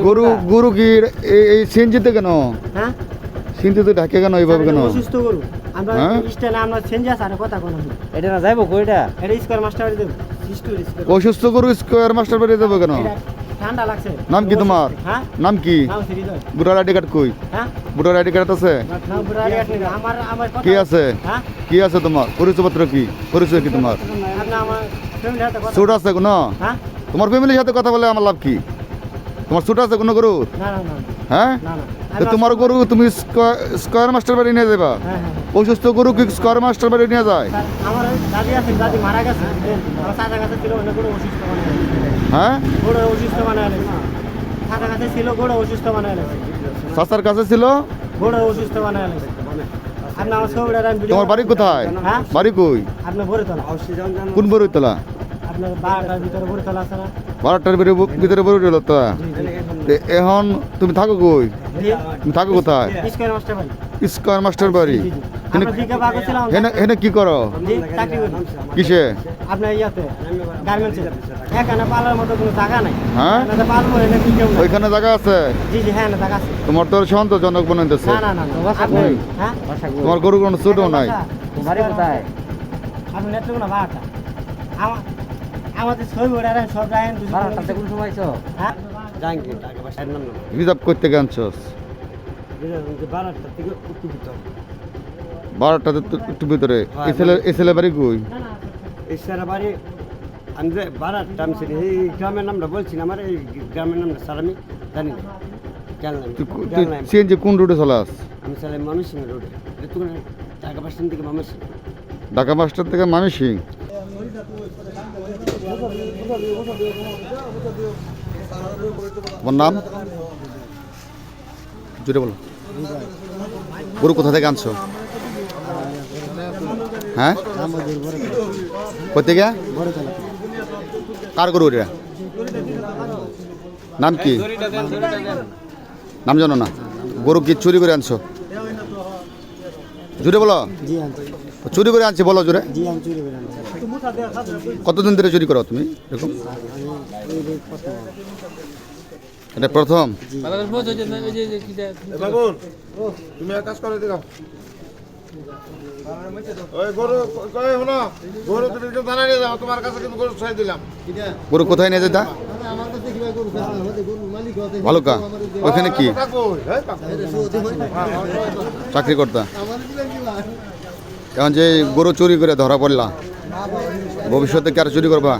গরু গরু কি এই সিএনজিতে কেন? হ্যাঁ সিএনজিতে ঢাকে কেন এইভাবে কেন? অসুস্থ গরু আমরা হ্যাঁ? স্ট্যান্ডে আমরা চেঞ্জ আছে আর কথা কোন এটা না যাইবো কইটা এটা স্কয়ার মাস্টার বাড়ি দেব সিস্টু অসুস্থ গরু স্কোয়ার মাস্টার বাড়ি দেবো কেন? ঠান্ডা লাগছে নাম কি তোমার? হ্যাঁ নাম কি? নাম শ্রীধর বুড়ার আইডি কার্ড কই? হ্যাঁ বুড়ার আইডি কার্ড আছে? না বুড়ারি আছে আমার আমার কথা কি আছে? হ্যাঁ কি আছে তোমার পরিচয়পত্র কি? পরিচয় কি তোমার? আপনি আমার ফ্যামিলির সাথে কথা সুট আছে কোনো? হ্যাঁ তোমার ফ্যামিলির সাথে কথা বলে আমার লাভ কি? তোমার সুট আছে কোনো গরু? না না না হ্যাঁ না না তো তোমার গরু তুমি স্কোয়ার মাস্টার বাড়ি নিয়ে যাবা? হ্যাঁ হ্যাঁ অসুস্থ গরু কি স্কোয়ার মাস্টার বাড়ি নিয়ে যায়? স্যার, আমার ওই দাদি আছে দাদি মারা গেছে আমার চাচা কাছে ছিল অনেক বড় অসুস্থ বানায় হ্যাঁ বড় অসুস্থ বানায় চাচা কাছে ছিল বড় অসুস্থ বানায় চাচার কাছে ছিল? বড় অসুস্থ বানায় আপনি আমার ছবিটা তোমার বাড়ি কোথায়? হ্যাঁ বাড়ি কই? আপনার ভরে তোলা কোন বড়ইতলা? আপনার 12টার ভিতরে ভরে তোলা আছে না 12টার ভিতরে বড়ইতলা তো এখন তুমি থাকো কই? তুমি থাকো কোথায়? স্কয়ার মাস্টার বাড়ি স্কোয়ার মাস্টার বাড়ি। আমরা দিকে ভাগ ছিলাম হেনে কি করো? জি চাকরি করি কিসে? আপনার ইয়াতে গার্মেন্টসে এখানে পালার মতো কোনো জায়গা নাই হ্যাঁ না পালবো এনে কি কেউ নাই ওইখানে জায়গা আছে? জি জি হ্যাঁ না জায়গা আছে তোমার তো সন্তোষজনক বানাইতেছে। না না না বাসা আপনি কই? হ্যাঁ বাসা কই? তোমার গরু কোনো ছোটও নাই। বাড়ি কোথায়? আপনি নেট্রুক না বারটা আমাদের ছবি ওটা সব রাখেন বারোটাতে কোন সময় আইছো? হ্যাঁ জাঙ্গি টাকা বাসার নাম না রিজার্ভ করতে গেছস 12টা থেকে একটু ভিতর 12টাতে একটু ভিতরে। এই ছেলে বাড়ি কই? এই সারা বাড়ি আমি যে 12টা আমি ছিলি এই গ্রামের নামটা বলছি না আমার এই গ্রামের নামটা স্যার আমি জানি না জানলাম তুই সিএনজি কোন রুটে চলাস? আমি চালাই ময়মনসিং রোডে একটু টাকা বাসার থেকে ময়মনসিং ঢাকা মাস্টার থেকে মামিসিং। তোমার নাম জুড়ে বলো। গরু কোথা থেকে আনছো? হ্যাঁ কোথেকে? কার গরু এটা? নাম কি? নাম জানো না? গরু কি চুরি করে আনছো? জুড়ে বলো। জি আনছি চুরি করে আনছি বলো জুড়ে। জি আমি চুরি করে আনছি কতদিন ধরে চুরি করো তুমি এরকম? এটা প্রথম? তুমি এক কাজ করে দেখাও ওই গরু কই হলো গরু তুমি একটু জানাই নিয়ে যাও তোমার কাছে কিন্তু গরু ছয় দিলাম গরু কোথায় নিয়ে যেতা? ভালো কা ওখানে কি চাকরি করতা? এখন যে গরু চুরি করে ধরা পড়লা ভবিষ্যতে কি আর চুরি করবা?